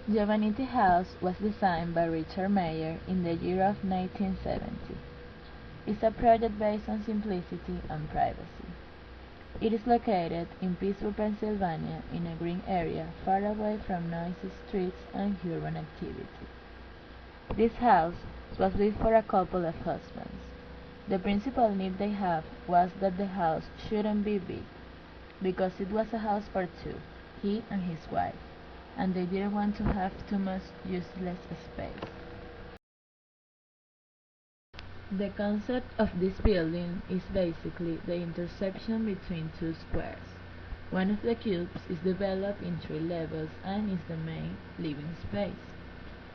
Giovannittihouse was designed by Richard Mayer in the year of 1970. It's a project based on simplicity and privacy. It is located in Pittsburgh, Pennsylvania, in a green area far away from noisy streets and urban activity. This house was built for a couple of husbands. The principal need they had was that the house shouldn't be big, because it was a house for two, he and his wife, and they didn't want to have too much useless space. The concept of this building is basically the intersection between two squares. One of the cubes is developed in three levels and is the main living space.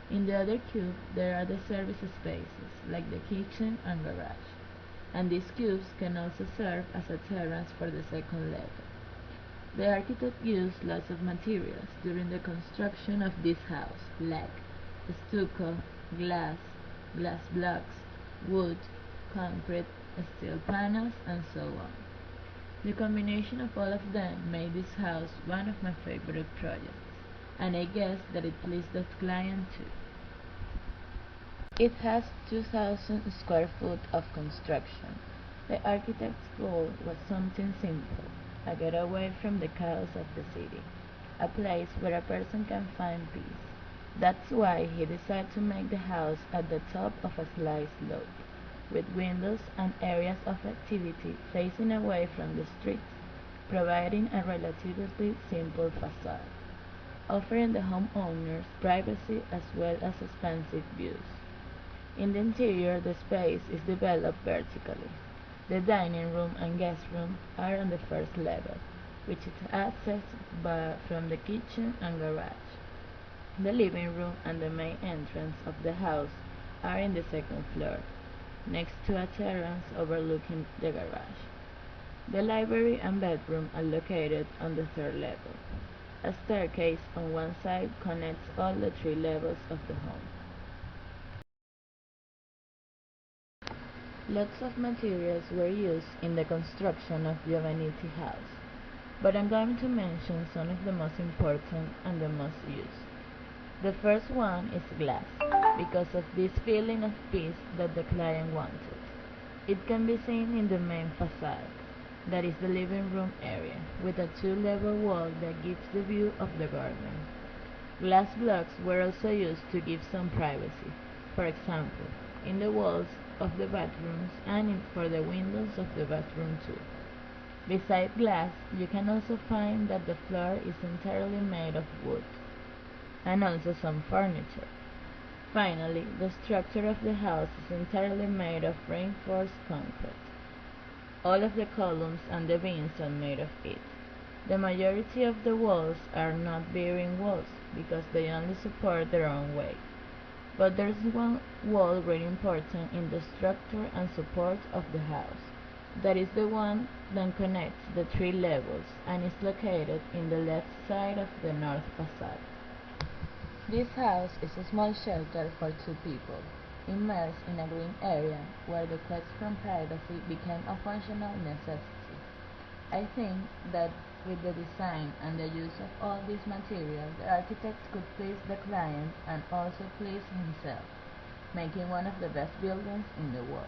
In the other cube there are the service spaces, like the kitchen and garage, and these cubes can also serve as a terrace for the second level. The architect used lots of materials during the construction of this house, like stucco, glass, glass blocks, wood, concrete, steel panels, and so on. The combination of all of them made this house one of my favorite projects, and I guess that it pleased the client too. It has 2,000 square feet of construction. The architect's goal was something simple, a getaway from the chaos of the city, a place where a person can find peace. That's why he decided to make the house at the top of a slight slope, with windows and areas of activity facing away from the streets, providing a relatively simple facade, offering the homeowners privacy as well as expansive views. In the interior, the space is developed vertically. The dining room and guest room are on the first level, which is accessed from the kitchen and garage. The living room and the main entrance of the house are in the second floor, next to a terrace overlooking the garage. The library and bedroom are located on the third level. A staircase on one side connects all the three levels of the home. Lots of materials were used in the construction of Giovannittihouse, but I'm going to mention some of the most important and the most used. The first one is glass, because of this feeling of peace that the client wanted. It can be seen in the main facade, that is the living room area, with a two-level wall that gives the view of the garden. Glass blocks were also used to give some privacy, for example, in the walls of the bathrooms and for the windows of the bathroom too. Beside glass, you can also find that the floor is entirely made of wood, and also some furniture. Finally, the structure of the house is entirely made of reinforced concrete. All of the columns and the beams are made of it. The majority of the walls are not bearing walls because they only support their own weight. But there's one wall really important in the structure and support of the house. That is the one that connects the three levels and is located in the left side of the north facade. This house is a small shelter for two people, immersed in a green area where the quest from privacy became a functional necessity. I think that with the design and the use of all this material, the architect could please the client and also please himself, making one of the best buildings in the world.